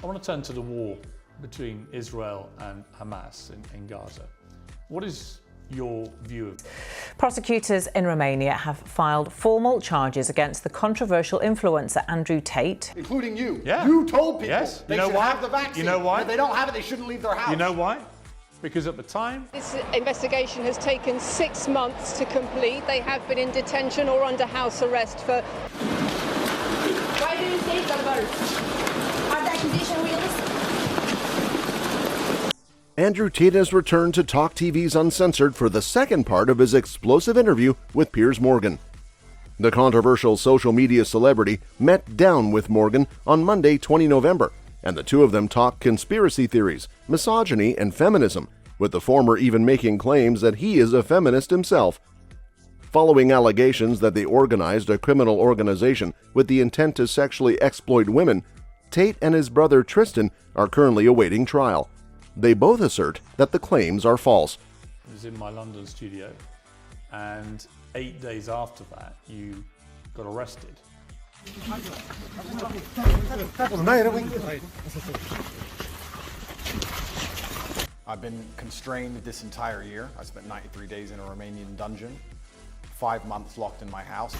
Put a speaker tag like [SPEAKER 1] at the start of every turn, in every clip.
[SPEAKER 1] I want to turn to the war between Israel and Hamas in Gaza. What is your view of it?
[SPEAKER 2] Prosecutors in Romania have filed formal charges against the controversial influencer Andrew Tate.
[SPEAKER 3] Including you.
[SPEAKER 1] Yeah.
[SPEAKER 3] You told people
[SPEAKER 1] Yes.
[SPEAKER 3] they
[SPEAKER 1] You know
[SPEAKER 3] should
[SPEAKER 1] why?
[SPEAKER 3] have the vaccine.
[SPEAKER 1] You know why?
[SPEAKER 3] If they don't have it, they shouldn't leave their house.
[SPEAKER 1] You know why? Because at the time,
[SPEAKER 4] This investigation has taken 6 months to complete. They have been in detention or under house arrest for...
[SPEAKER 5] Why do you say the birds? Are the accusations realistic?
[SPEAKER 6] Andrew Tate has returned to Talk TV's Uncensored for the second part of his explosive interview with Piers Morgan. The controversial social media celebrity met down with Morgan on Monday, 20 November, and the two of them talked conspiracy theories, misogyny, and feminism, with the former even making claims that he is a feminist himself. Following allegations that they organized a criminal organization with the intent to sexually exploit women, Tate and his brother Tristan are currently awaiting trial. They both assert that the claims are false.
[SPEAKER 1] I was in my London studio, and 8 days after that, you got arrested.
[SPEAKER 3] I've been constrained this entire year. I spent 93 days in a Romanian dungeon, 5 months locked in my house.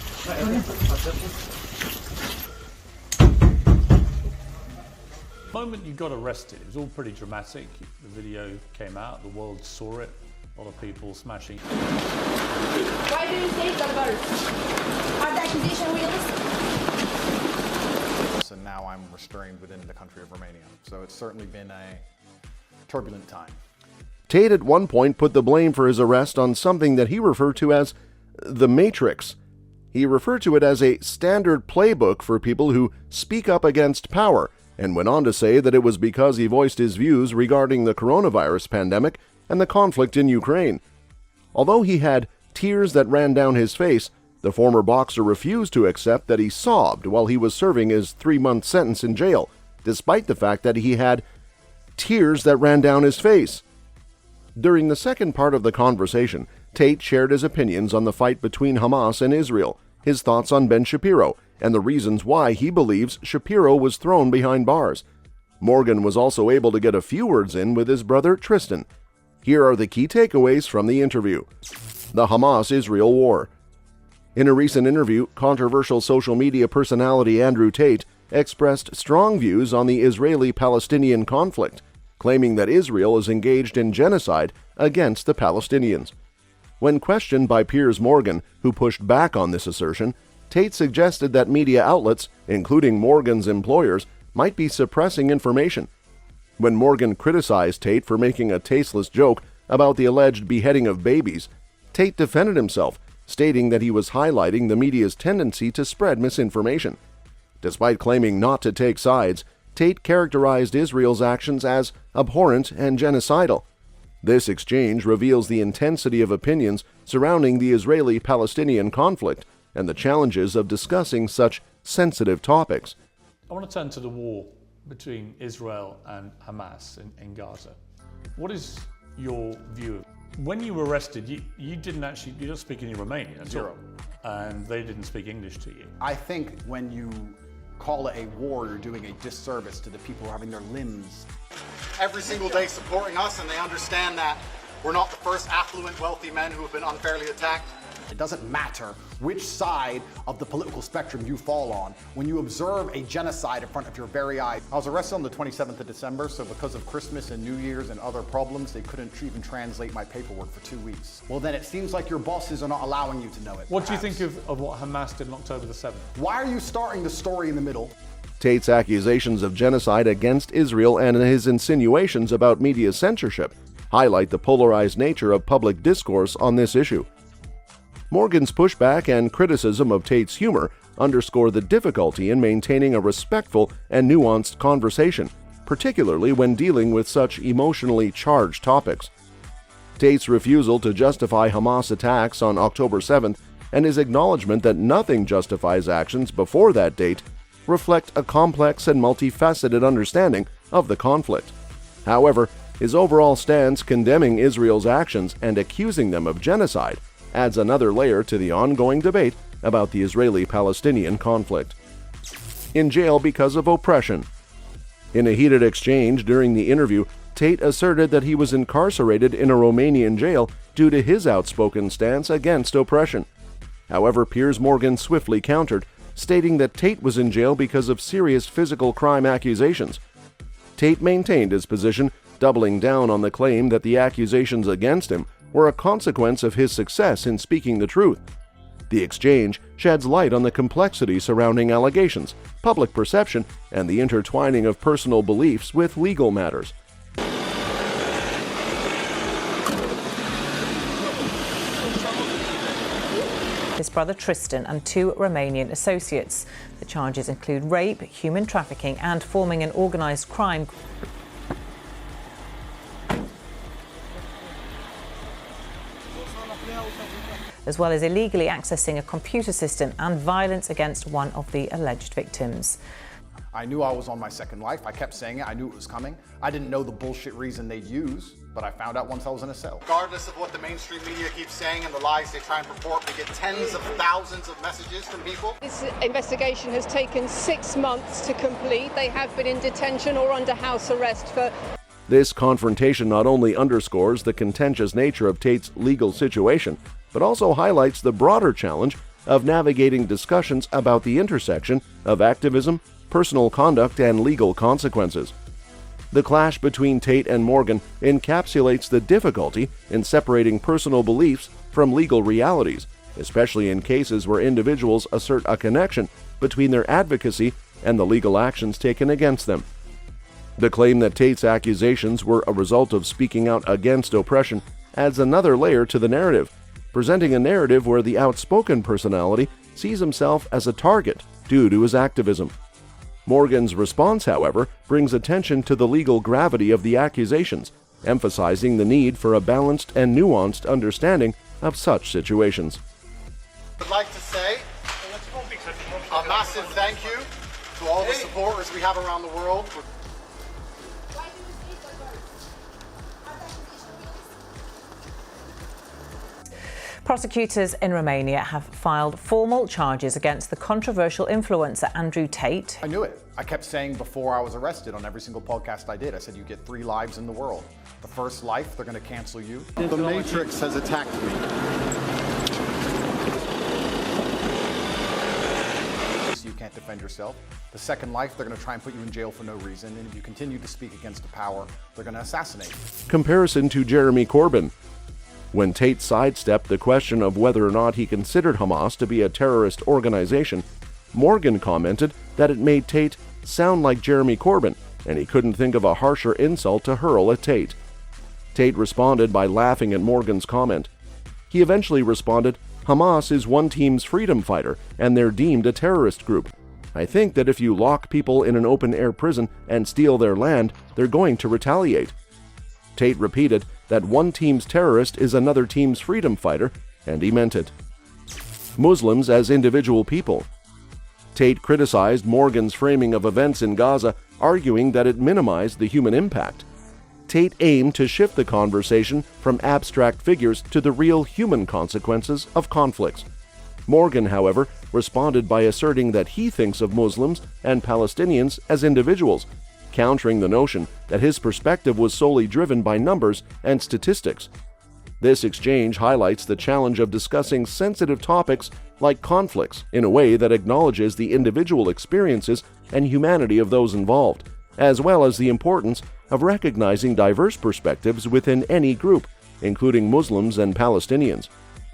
[SPEAKER 1] The moment you got arrested, it was all pretty dramatic. The video came out, the world saw it, a lot of people smashing.
[SPEAKER 5] Why do you say the birds? Are the accusations realistic?
[SPEAKER 3] And now I'm restrained within the country of Romania. So it's certainly been a turbulent time.
[SPEAKER 6] Tate at one point put the blame for his arrest on something that he referred to as the Matrix. He referred to it as a standard playbook for people who speak up against power, and went on to say that it was because he voiced his views regarding the coronavirus pandemic and the conflict in Ukraine. Although he had tears that ran down his face, the former boxer refused to accept that he sobbed while he was serving his 3-month sentence in jail, despite the fact that he had tears that ran down his face. During the second part of the conversation, Tate shared his opinions on the fight between Hamas and Israel, his thoughts on Ben Shapiro, and the reasons why he believes Shapiro was thrown behind bars. Morgan was also able to get a few words in with his brother Tristan. Here are the key takeaways from the interview. The Hamas Israel War. In a recent interview, controversial social media personality Andrew Tate expressed strong views on the Israeli-Palestinian conflict, claiming that Israel is engaged in genocide against the Palestinians. When questioned by Piers Morgan, who pushed back on this assertion, Tate suggested that media outlets, including Morgan's employers, might be suppressing information. When Morgan criticized Tate for making a tasteless joke about the alleged beheading of babies, Tate defended himself, stating that he was highlighting the media's tendency to spread misinformation. Despite claiming not to take sides, Tate characterized Israel's actions as abhorrent and genocidal. This exchange reveals the intensity of opinions surrounding the Israeli-Palestinian conflict and the challenges of discussing such sensitive topics.
[SPEAKER 1] I want to turn to the war between Israel and Hamas in Gaza. What is your view of it? When you were arrested, you don't speak any Romanian at
[SPEAKER 3] Zero.
[SPEAKER 1] all, and they didn't speak English to you.
[SPEAKER 3] I think when you call it a war, you're doing a disservice to the people who are having their limbs every single day supporting us, and they understand that we're not the first affluent, wealthy men who have been unfairly attacked. It doesn't matter which side of the political spectrum you fall on when you observe a genocide in front of your very eyes. I was arrested on the 27th of December, so because of Christmas and New Year's and other problems, they couldn't even translate my paperwork for 2 weeks. Well, then it seems like your bosses are not allowing you to know it.
[SPEAKER 1] What do you
[SPEAKER 3] perhaps.
[SPEAKER 1] think of what Hamas did on October the 7th?
[SPEAKER 3] Why are you starting the story in the middle?
[SPEAKER 6] Tate's accusations of genocide against Israel and his insinuations about media censorship highlight the polarized nature of public discourse on this issue. Morgan's pushback and criticism of Tate's humor underscore the difficulty in maintaining a respectful and nuanced conversation, particularly when dealing with such emotionally charged topics. Tate's refusal to justify Hamas attacks on October 7th and his acknowledgement that nothing justifies actions before that date reflect a complex and multifaceted understanding of the conflict. However, his overall stance condemning Israel's actions and accusing them of genocide adds another layer to the ongoing debate about the Israeli-Palestinian conflict. In jail because of oppression. In a heated exchange during the interview, Tate asserted that he was incarcerated in a Romanian jail due to his outspoken stance against oppression. However, Piers Morgan swiftly countered, stating that Tate was in jail because of serious physical crime accusations. Tate maintained his position, doubling down on the claim that the accusations against him were a consequence of his success in speaking the truth. The exchange sheds light on the complexity surrounding allegations, public perception, and the intertwining of personal beliefs with legal matters.
[SPEAKER 2] His brother Tristan and 2 Romanian associates. The charges include rape, human trafficking, and forming an organised crime. As well as illegally accessing a computer system and violence against one of the alleged victims.
[SPEAKER 3] I knew I was on my second life. I kept saying it. I knew it was coming. I didn't know the bullshit reason they'd use, but I found out once I was in a cell. Regardless of what the mainstream media keeps saying and the lies they try and purport, we get tens of thousands of messages from people.
[SPEAKER 4] This investigation has taken 6 months to complete. They have been in detention or under house arrest for...
[SPEAKER 6] This confrontation not only underscores the contentious nature of Tate's legal situation, but also highlights the broader challenge of navigating discussions about the intersection of activism, personal conduct, and legal consequences. The clash between Tate and Morgan encapsulates the difficulty in separating personal beliefs from legal realities, especially in cases where individuals assert a connection between their advocacy and the legal actions taken against them. The claim that Tate's accusations were a result of speaking out against oppression adds another layer to the narrative, presenting a narrative where the outspoken personality sees himself as a target due to his activism. Morgan's response, however, brings attention to the legal gravity of the accusations, emphasizing the need for a balanced and nuanced understanding of such situations.
[SPEAKER 3] I'd like to say a massive thank you to all the supporters we have around the world.
[SPEAKER 2] Prosecutors in Romania have filed formal charges against the controversial influencer Andrew Tate.
[SPEAKER 3] I knew it. I kept saying before I was arrested on every single podcast I did, I said you get 3 lives in the world. The first life, they're going to cancel you. The Matrix has attacked me. You can't defend yourself. The second life, they're going to try and put you in jail for no reason, and if you continue to speak against the power, they're going to assassinate you.
[SPEAKER 6] Comparison to Jeremy Corbin. When Tate sidestepped the question of whether or not he considered Hamas to be a terrorist organization, Morgan commented that it made Tate sound like Jeremy Corbin, and he couldn't think of a harsher insult to hurl at Tate. Tate responded by laughing at Morgan's comment. He eventually responded, "Hamas is one team's freedom fighter, and they're deemed a terrorist group. I think that if you lock people in an open-air prison and steal their land, they're going to retaliate." Tate repeated that one team's terrorist is another team's freedom fighter, and he meant it. Muslims as individual people. Tate criticized Morgan's framing of events in Gaza, arguing that it minimized the human impact. Tate aimed to shift the conversation from abstract figures to the real human consequences of conflicts. Morgan, however, responded by asserting that he thinks of Muslims and Palestinians as individuals, countering the notion that his perspective was solely driven by numbers and statistics. This exchange highlights the challenge of discussing sensitive topics like conflicts in a way that acknowledges the individual experiences and humanity of those involved, as well as the importance of recognizing diverse perspectives within any group, including Muslims and Palestinians.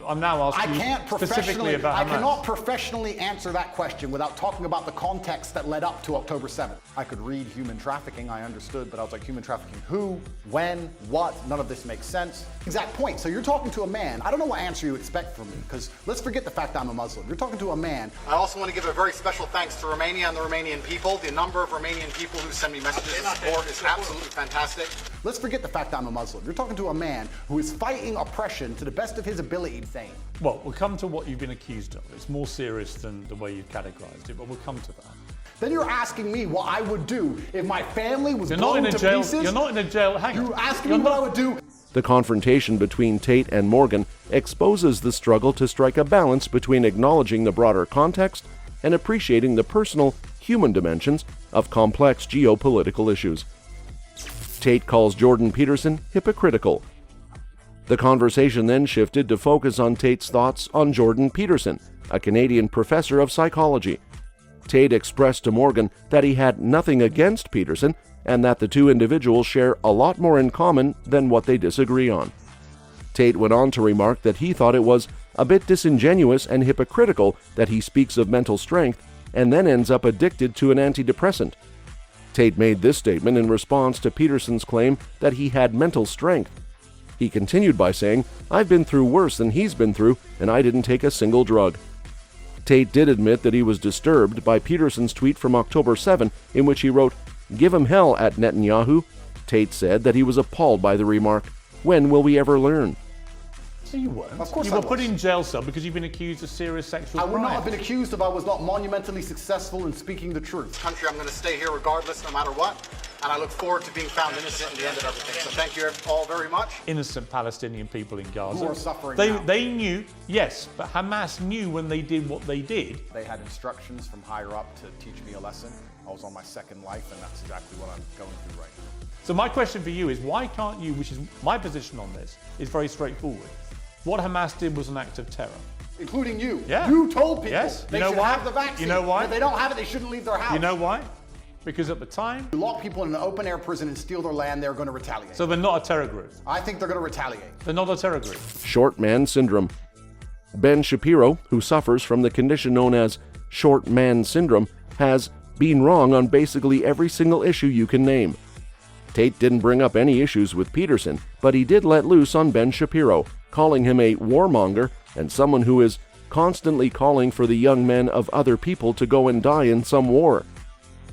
[SPEAKER 1] I'm now asking you specifically about Hamas.
[SPEAKER 3] I cannot professionally answer that question without talking about the context that led up to October 7th. I could read human trafficking, I understood, but I was like, human trafficking who, when, what? None of this makes sense. Exact point. So you're talking to a man. I don't know what answer you expect from me, because let's forget the fact that I'm a Muslim. You're talking to a man. I also want to give a very special thanks to Romania and the Romanian people. The number of Romanian people who send me messages of support is absolutely fantastic. Let's forget the fact that I'm a Muslim. You're talking to a man who is fighting oppression to the best of his ability.
[SPEAKER 1] Well, we'll come to what you've been accused of. It's more serious than the way you categorized it, but we'll come to that.
[SPEAKER 3] Then you're asking me what I would do if my family was blown to pieces?
[SPEAKER 1] You're not in a jail. Hang on.
[SPEAKER 3] You're asking me what I would do?
[SPEAKER 6] The confrontation between Tate and Morgan exposes the struggle to strike a balance between acknowledging the broader context and appreciating the personal, human dimensions of complex geopolitical issues. Tate calls Jordan Peterson hypocritical. The conversation then shifted to focus on Tate's thoughts on Jordan Peterson, a Canadian professor of psychology. Tate expressed to Morgan that he had nothing against Peterson and that the two individuals share a lot more in common than what they disagree on. Tate went on to remark that he thought it was a bit disingenuous and hypocritical that he speaks of mental strength and then ends up addicted to an antidepressant. Tate made this statement in response to Peterson's claim that he had mental strength. He continued by saying, "I've been through worse than he's been through, and I didn't take a single drug." Tate did admit that he was disturbed by Peterson's tweet from October 7, in which he wrote, "Give him hell at Netanyahu." Tate said that he was appalled by the remark. When will we ever learn?
[SPEAKER 1] So you weren't.
[SPEAKER 3] Of course
[SPEAKER 1] you
[SPEAKER 3] I
[SPEAKER 1] were put
[SPEAKER 3] was.
[SPEAKER 1] in jail cell because you've been accused of serious sexual
[SPEAKER 3] I
[SPEAKER 1] crimes.
[SPEAKER 3] would not have been accused if I was not monumentally successful in speaking the truth. Country, I'm going to stay here regardless, no matter what, and I look forward to being found innocent in the end of everything. So thank you all very much.
[SPEAKER 1] Innocent Palestinian people in Gaza.
[SPEAKER 3] Who are suffering
[SPEAKER 1] they,
[SPEAKER 3] now.
[SPEAKER 1] They knew, yes, but Hamas knew when they did what they did.
[SPEAKER 3] They had instructions from higher up to teach me a lesson. I was on my second life, and that's exactly what I'm going through right now.
[SPEAKER 1] So my question for you is, why can't you, which is my position on this, is very straightforward. What Hamas did was an act of terror.
[SPEAKER 3] Including you.
[SPEAKER 1] Yeah.
[SPEAKER 3] You told people
[SPEAKER 1] Yes.
[SPEAKER 3] they
[SPEAKER 1] You know
[SPEAKER 3] should
[SPEAKER 1] why?
[SPEAKER 3] have the vaccine.
[SPEAKER 1] You know why?
[SPEAKER 3] If they don't have it, they shouldn't leave their house.
[SPEAKER 1] You know why? Because at the time,
[SPEAKER 3] You lock people in an open-air prison and steal their land, they're going to retaliate.
[SPEAKER 1] so they're not a terror group.
[SPEAKER 3] I think they're going to retaliate.
[SPEAKER 1] They're not a terror group.
[SPEAKER 6] Short man syndrome. Ben Shapiro, who suffers from the condition known as short man syndrome, has been wrong on basically every single issue you can name. Tate didn't bring up any issues with Peterson, but he did let loose on Ben Shapiro, calling him a warmonger and someone who is constantly calling for the young men of other people to go and die in some war.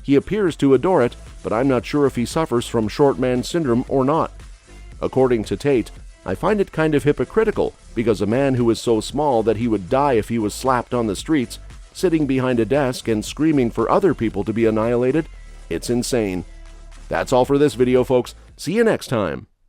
[SPEAKER 6] He appears to adore it, but I'm not sure if he suffers from short man syndrome or not. According to Tate, I find it kind of hypocritical because a man who is so small that he would die if he was slapped on the streets, sitting behind a desk and screaming for other people to be annihilated, it's insane. That's all for this video, folks. See you next time.